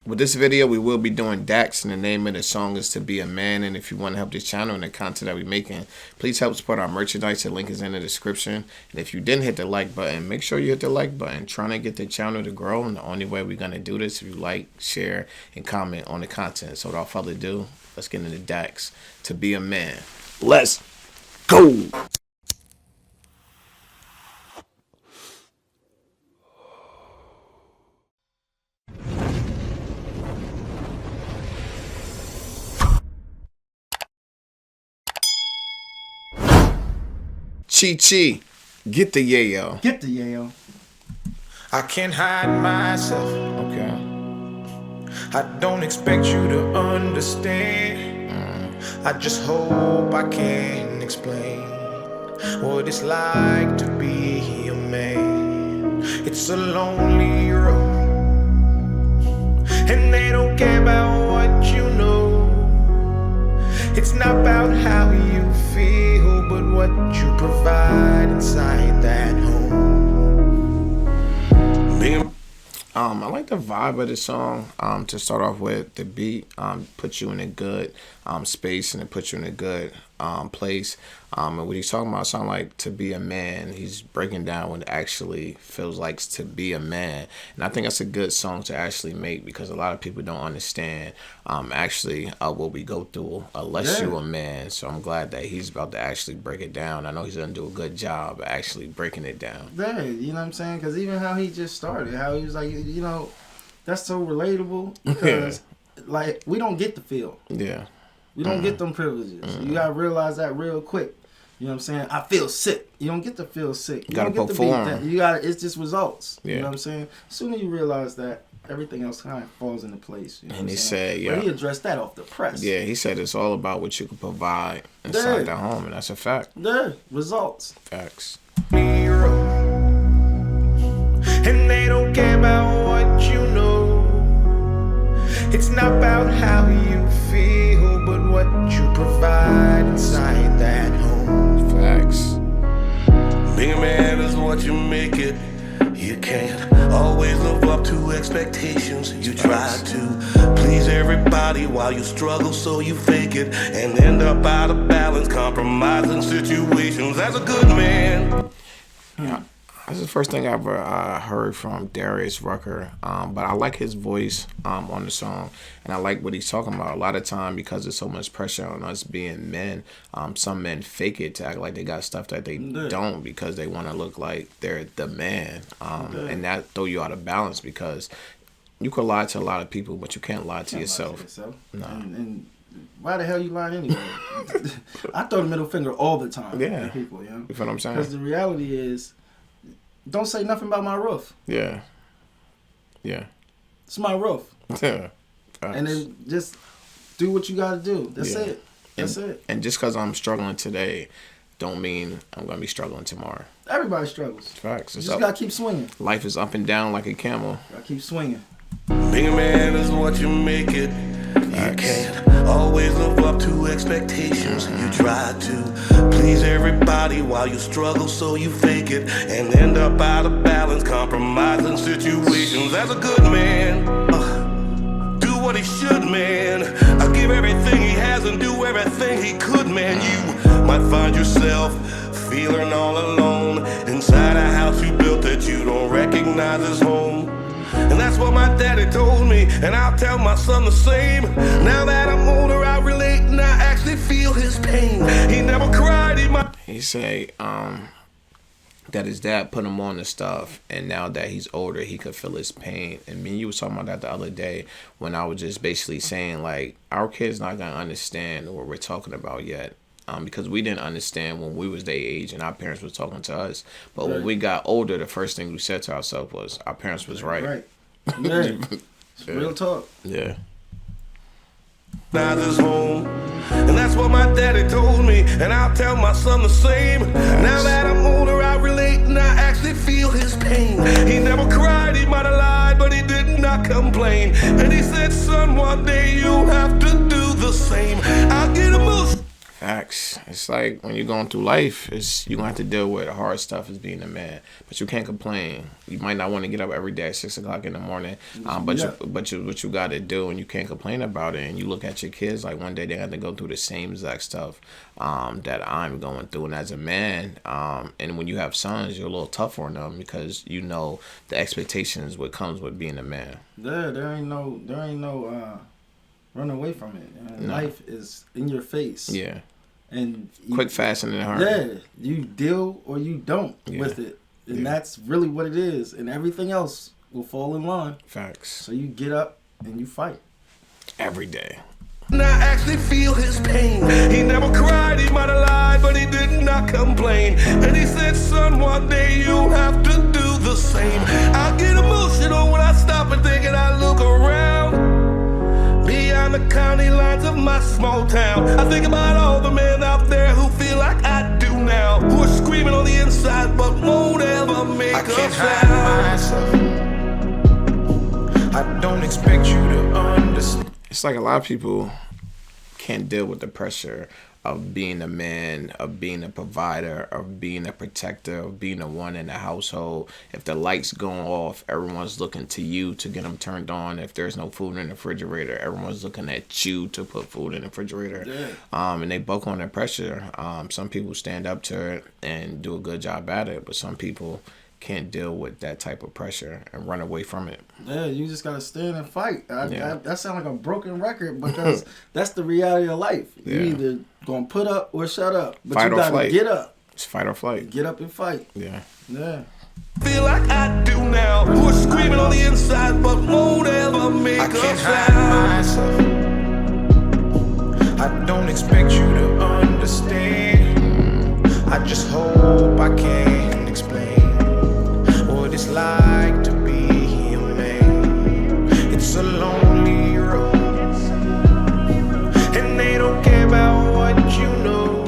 With this video, we will be doing Dax, and the name of the song is To Be a Man. And if you want to help this channel and the content that we're making, please help support our merchandise. The link is in the description. And if you didn't hit the like button, make sure you hit the like button. Trying to get the channel to grow, and the only way we're going to do this is if you like, share, and comment on the content. So without further ado, let's get into Dax, To Be a Man. Let's go! Chi, get the yayo. Get the yayo. I can't hide myself. Okay. I don't expect you to understand. I just hope I can explain what it's like to be a man. It's a lonely road, and they don't care about what you know. It's not about how you feel, but what you provide inside that home. I like the vibe of the song. To start off with, the beat puts you in a good space, and it puts you in a good place. And what he's talking about sound like to be a man. He's breaking down what it actually feels like to be a man, and I think that's a good song to actually make, because a lot of people don't understand what we go through unless you're a man. So I'm glad that he's about to actually break it down. I know he's gonna do a good job of actually breaking it down. Yeah, you know what I'm saying? Because even how he just started, how he was like, you know, that's so relatable, because like we don't get the feel. Yeah. We don't get them privileges. You gotta realize that real quick. You know what I'm saying? I feel sick. You don't get to feel sick. You gotta don't get perform. to be that. You gotta. It's just results. Yeah. You know what I'm saying? As soon as you realize that, everything else kind of falls into place. You know And what he I'm saying? said, yeah. But he addressed that off the press. Yeah, he said it's all about what you can provide inside the home, and that's a fact. Yeah, results. Facts. And they don't care about what you know. It's not about how you feel, but what you provide inside that home. Facts. Being a man is what you make it. You can't always live up to expectations. You try to please everybody while you struggle, so you fake it and end up out of balance, compromising situations. As a good man. Yeah. That's the first thing I ever heard from Darius, Rucker, but I like his voice on the song, and I like what he's talking about. A lot of time, because there's so much pressure on us being men, some men fake it to act like they got stuff that they don't, because they want to look like they're the man, and that throw you out of balance, because you could lie to a lot of people, but you can't lie to yourself. No. And why the hell you lying anyway? I throw the middle finger all the time to people, you know? You feel what I'm saying? Because the reality is, don't say nothing about my roof. Yeah. Yeah. It's my roof. Yeah. And then just do what you got to do. That's it. That's it. And just because I'm struggling today, don't mean I'm going to be struggling tomorrow. Everybody struggles. Facts. You just got to keep swinging. Life is up and down like a camel. Got to keep swinging. Being a man is what you make it. You can't always live up to expectations. You try to please everybody while you struggle, so you fake it and end up out of balance, compromising situations. As a good man, do what he should, man. I give everything he has and do everything he could, man. You might find yourself feeling all alone inside a house you built that you don't recognize as home. And that's what my daddy told me, and I'll tell my son the same. Now that I'm older, I relate and I actually feel his pain. He never cried. He say that his dad put him on the stuff, and now that he's older, he could feel his pain. And me and you was talking about that the other day, when I was just basically saying, like, our kids not gonna understand what we're talking about yet. Because we didn't understand when we was their age and our parents was talking to us. But when we got older, the first thing we said to ourselves was, our parents was right. Right. Yeah. It's real talk. Yeah. Now this home, and that's what my daddy told me, and I'll tell my son the same. Now that I'm older, I relate and I actually feel his pain. He never cried, he might have lied, but he did not complain. And he said, son, one day you'll have to do the same. I'll get emotional. Facts. It's like when you're going through life, you're gonna have to deal with hard stuff as being a man. But you can't complain. You might not want to get up every day at 6:00 in the morning. What you gotta do, and you can't complain about it. And you look at your kids like one day they have to go through the same exact stuff that I'm going through. And as a man, and when you have sons, you're a little tougher on them because you know the expectations what comes with being a man. There ain't no run away from it. No. Life is in your face. Yeah. And quick, fast, and in a hurry. Yeah. You deal or you don't with it. And that's really what it is. And everything else will fall in line. Facts. So you get up and you fight. Every day. I actually feel his pain. He never cried, he might have lied, but he did not complain. And he said, son, one day you'll have to do the same. I get emotional when I stop and think and I look around. Beyond the county lines of my small town, I think about all the men out there who feel like I do now, who are screaming on the inside but won't ever make a sound. I don't expect you to understand. It's like a lot of people can't deal with the pressure of being a man, of being a provider, of being a protector, of being the one in the household. If the lights go off, everyone's looking to you to get them turned on. If there's no food in the refrigerator, everyone's looking at you to put food in the refrigerator. Yeah. And they buckle under pressure. Some people stand up to it and do a good job at it, but some people can't deal with that type of pressure and run away from it. Yeah, you just gotta stand and fight. That sounds like a broken record because that's the reality of life. You either gonna put up or shut up, but fight you gotta get up. It's fight or flight. Get up and fight. Yeah. Feel like I do now, who are screaming on the inside but won't ever make a sound. I don't expect you to understand. I just hope I can explain what it's like to be a man. It's a lonely road, and they don't care about what you know.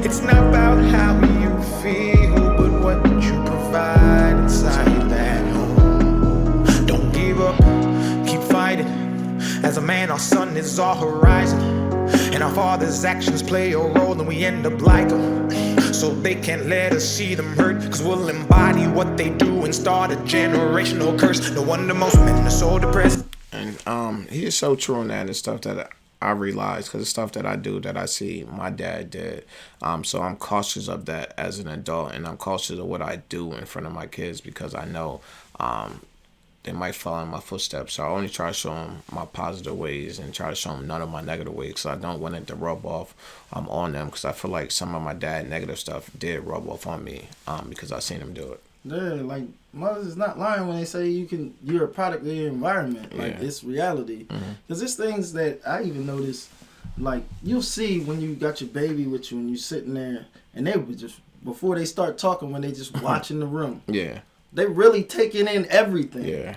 It's not about how you feel, but what you provide inside that home. Don't give up, keep fighting. As a man, our sun is our horizon, and our father's actions play a role, and we end up like them. So they can't let us see them hurt, cause we'll embody what they do and start a generational curse. No wonder most men are so depressed. And he is so true on that and stuff that I realize, because the stuff that I do that I see my dad did. So I'm cautious of that as an adult, and I'm cautious of what I do in front of my kids because I know they might follow in my footsteps. So I only try to show them my positive ways and try to show them none of my negative ways, because I don't want it to rub off on them, because I feel like some of my dad negative stuff did rub off on me because I seen him do it. Yeah, like mothers is not lying when they say you're a product of your environment. Like it's reality. Because there's things that I even notice, like you'll see when you got your baby with you and you sitting there and they were just, before they start talking, when they just watching the room. Yeah. They really taking in everything. Yeah.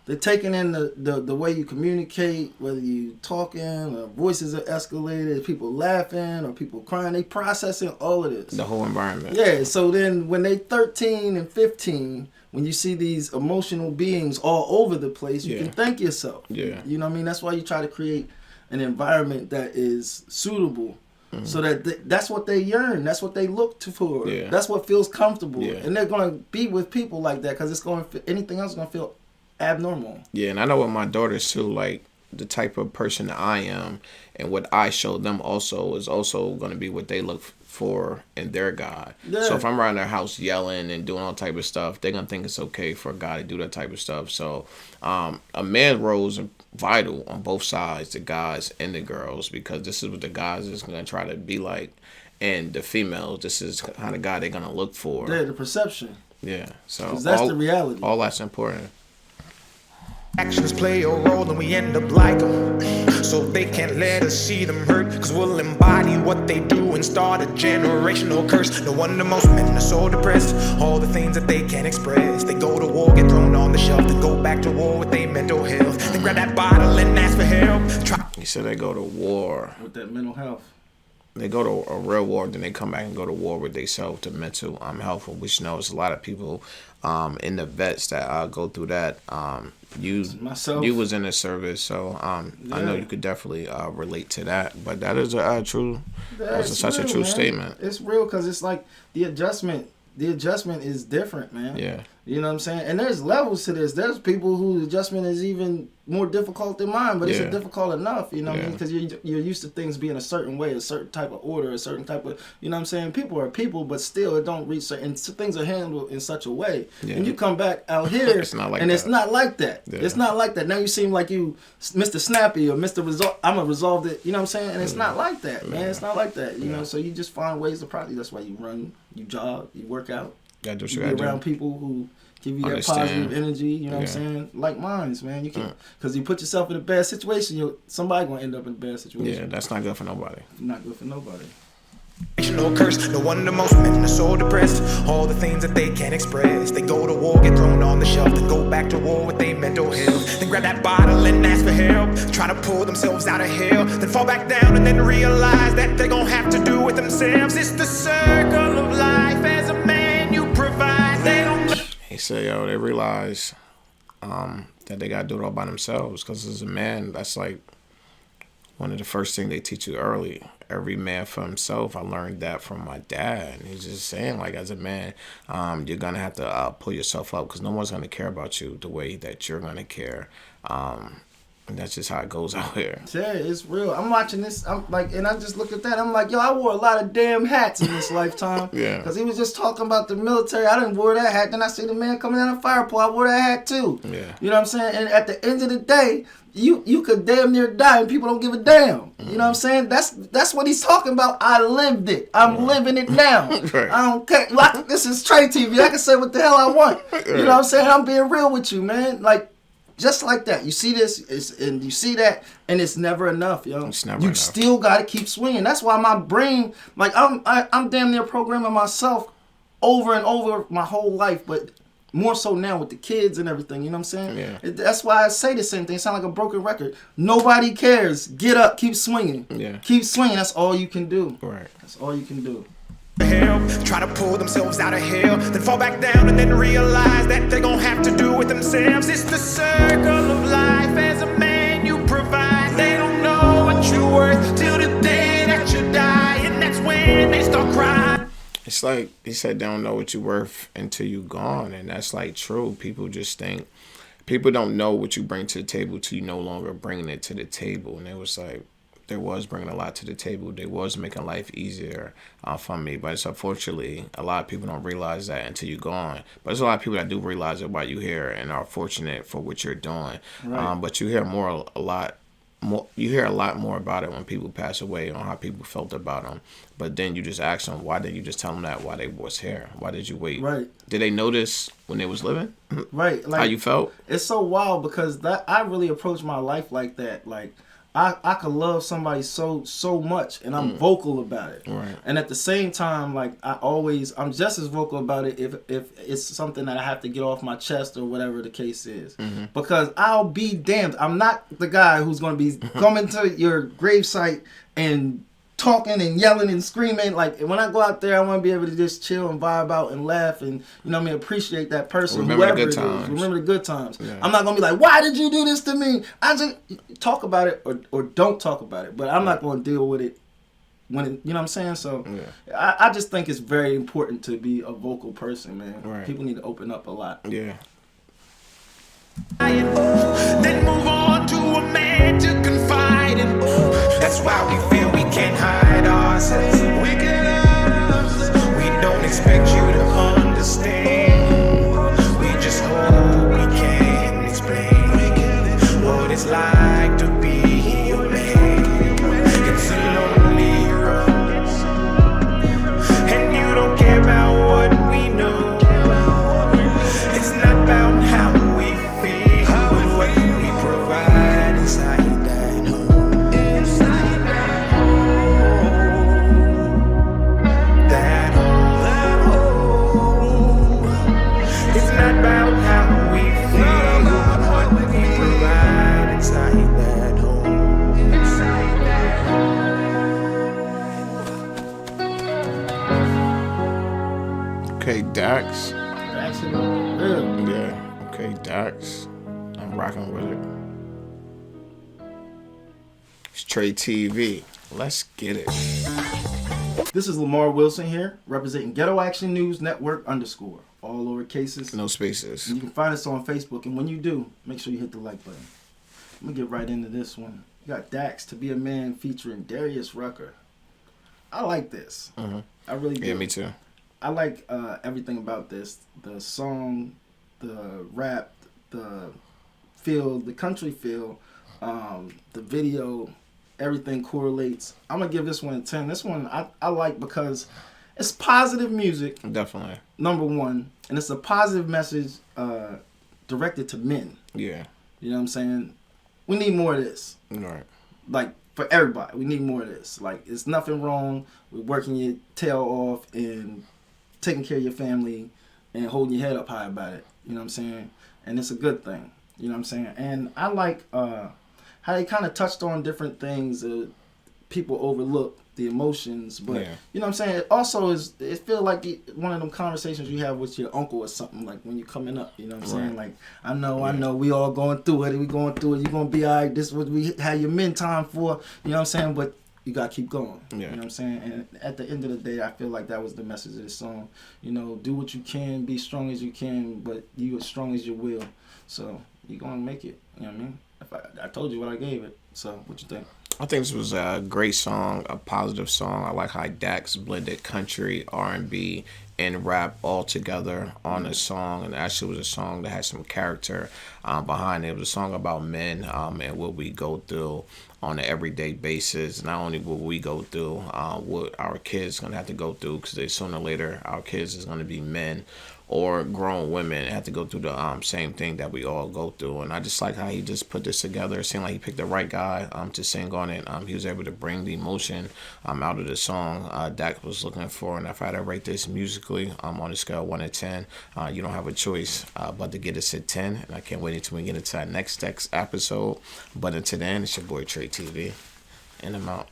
They're taking in the way you communicate, whether you talking, or voices are escalated, people laughing, or people crying. They processing all of this. The whole environment. Yeah, so then when they 13 and 15, when you see these emotional beings all over the place, you can thank yourself. Yeah. You know what I mean? That's why you try to create an environment that is suitable. So that that's what they yearn. That's what they look for. Yeah. That's what feels comfortable. Yeah. And they're going to be with people like that because it's going to, anything else is going to feel abnormal. Yeah, and I know with my daughters too, like the type of person that I am and what I show them also is also going to be what they look for in their God. Yeah. So if I'm around their house yelling and doing all type of stuff, they're going to think it's okay for a guy to do that type of stuff. So a man's role is vital on both sides, the guys and the girls, because this is what the guys is going to try to be like. And the females, this is the kind of guy they're going to look for. Yeah, the perception. Yeah, so because that's the reality. All that's important. Actions play a role and we end up like them. So they can't let us see them hurt, cause we'll embody what they do and start a generational curse. No wonder most men are so depressed. All the things that they can't express. They go to war, get thrown on the shelf, then go back to war with their mental health. Then grab that bottle and ask for help. He said they go to war with that mental health. They go to a real war, then they come back and go to war with themselves to mental health, which knows a lot of people in the vets that go through that. myself. You was in the service, so I know you could definitely relate to that. But that is a true. That's such a true statement. It's real because it's like the adjustment is different, man. Yeah. You know what I'm saying? And there's levels to this. There's people whose adjustment is even more difficult than mine, but it's difficult enough, you know what I mean? Because you're used to things being a certain way, a certain type of order, a certain type of, you know what I'm saying? People are people, but still it don't reach certain, and things are handled in such a way. Yeah. And you come back out here, it's not like it's not like that. Yeah. It's not like that. Now you seem like you Mr. Snappy or Mr. I'm going to resolve it, you know what I'm saying? And it's not like that, man. It's not like that, you know? So you just find ways to practice. That's why you run, you jog, you work out. You be around people who give you that positive energy, you know what I'm saying? Like minds, man. You can, because you put yourself in a bad situation, somebody gonna end up in a bad situation. Yeah, that's not good for nobody. Not good for nobody. No curse, no wonder most men are so depressed. All the things that they can't express. They go to war, get thrown on the shelf, then go back to war with their mental health. Then grab that bottle and ask for help, try to pull themselves out of hell, then fall back down and then realize that they're gonna have to do it themselves. It's the circle of life. As a man, you provide. They don't. He said, yo, they realize that they gotta do it all by themselves. Because as a man, that's like one of the first things they teach you early. Every man for himself. I learned that from my dad. And he's just saying, like, as a man, you're going to have to pull yourself up because no one's going to care about you the way that you're going to care. And that's just how it goes out here. Yeah, it's real. I'm watching this, I'm like, and I just looked at that. I'm like, yo, I wore a lot of damn hats in this lifetime. Yeah. Because he was just talking about the military. I didn't wear that hat. Then I see the man coming down the fire pole. I wore that hat too. Yeah. You know what I'm saying? And at the end of the day, you could damn near die and people don't give a damn. You know what I'm saying? That's what he's talking about. I lived it. I'm living it now. Right. I don't care. Like, this is TRE-TV. I can say what the hell I want. You know what I'm saying? I'm being real with you, man. Like, just like that. You see this, and you see that, and it's never enough, yo. It's never enough. You still got to keep swinging. That's why my brain, like, I'm damn near programming myself over and over my whole life, but more so now with the kids and everything, you know what I'm saying? Yeah. That's why I say the same thing. It sounds like a broken record. Nobody cares. Get up. Keep swinging. Yeah. Keep swinging. That's all you can do. Right. That's all you can do. Help, try to pull themselves out of hell, then fall back down and then realize that they're gonna have to do it themselves. It's the circle of life. As a man, you provide. They don't know what you're worth till the day that you die, and that's when they start crying. It's like he said, they don't know what you're worth until you're gone, and that's like true. People just think, people don't know what you bring to the table till you no longer bringing it to the table. And it was like, they was bringing a lot to the table. They was making life easier for me. But it's unfortunately, a lot of people don't realize that until you're gone. But there's a lot of people that do realize it while you're here and are fortunate for what you're doing. Right. But you hear a lot more about it when people pass away, on how people felt about them. But then you just ask them, why did you just tell them that while they was here? Why did you wait? Right. Did they notice when they was living? Right. Like, how you felt? It's so wild because I really approach my life like that. Like, I could love somebody so much, and I'm vocal about it. Right. And at the same time, like, I'm just as vocal about it if it's something that I have to get off my chest or whatever the case is. Mm-hmm. Because I'll be damned. I'm not the guy who's going to be coming to your gravesite and talking and yelling and screaming. Like, when I go out there, I want to be able to just chill and vibe out and laugh and, you know what I mean, appreciate that person. Remember the good times. Remember the good times. Yeah. I'm not going to be like, why did you do this to me? I just talk about it or don't talk about it. But I'm not going to deal with it when it, you know what I'm saying? So I just think it's very important to be a vocal person, man. Right. People need to open up a lot. Yeah. Then move on to a man to confide in. That's why we feel we can't hide ourselves. We don't expect you to understand. We just hope we can explain what it's like to be your man. It's a lonely road, and you don't care about what we know. It's not about how we feel, but what we provide inside that home. Inside that home. It's not about how we feel, but what we provide inside that home. Inside that home. Okay, Dax. Dax in the real. Yeah. Okay, Dax. I'm rocking with it. It's TRE-TV. Let's get it. This is Lamar Wilson here, representing Ghetto Action News Network _, all lowercases. No spaces. And you can find us on Facebook, and when you do, make sure you hit the like button. I'm gonna get right into this one. You got Dax, To Be a Man, featuring Darius Rucker. I like this. I really do. Yeah, me too. I like everything about this. The song, the rap, the feel, the country feel, the video, everything correlates. I'm going to give this one a 10. This one I like because it's positive music. Definitely. Number one. And it's a positive message directed to men. Yeah. You know what I'm saying? We need more of this. Right. Like, for everybody, we need more of this. Like, it's nothing wrong with working your tail off and taking care of your family and holding your head up high about it. You know what I'm saying? And it's a good thing. You know what I'm saying? And I like how they kind of touched on different things people overlook, the emotions. But, you know what I'm saying? It also it feels like one of them conversations you have with your uncle or something, like when you're coming up. You know what I'm saying? Like, I know, we all going through it. We going through it. You're going to be all right. This is what we had your men time for. You know what I'm saying? But you got to keep going. Yeah. You know what I'm saying? And at the end of the day, I feel like that was the message of the song. You know, do what you can, be strong as you can, but you as strong as you will. So you're going to make it. You know what I mean? I told you what I gave it. So what you think? I think this was a great song, a positive song. I like how Dax blended country, R&B, and rap all together on a song. And actually, it was a song that had some character behind it. It was a song about men and what we go through on an everyday basis. Not only what we go through, what our kids are going to have to go through, because sooner or later, our kids is going to be men or grown women and have to go through the same thing that we all go through. And I just like how he just put this together. It seemed like he picked the right guy to sing on it. He was able to bring the emotion out of the song Dak was looking for. And if I had to rate this musically on a scale of 1 to 10, you don't have a choice but to get us at 10. And I can't wait until we get into our next episode. But until then, it's your boy TRE-TV, and I'm out.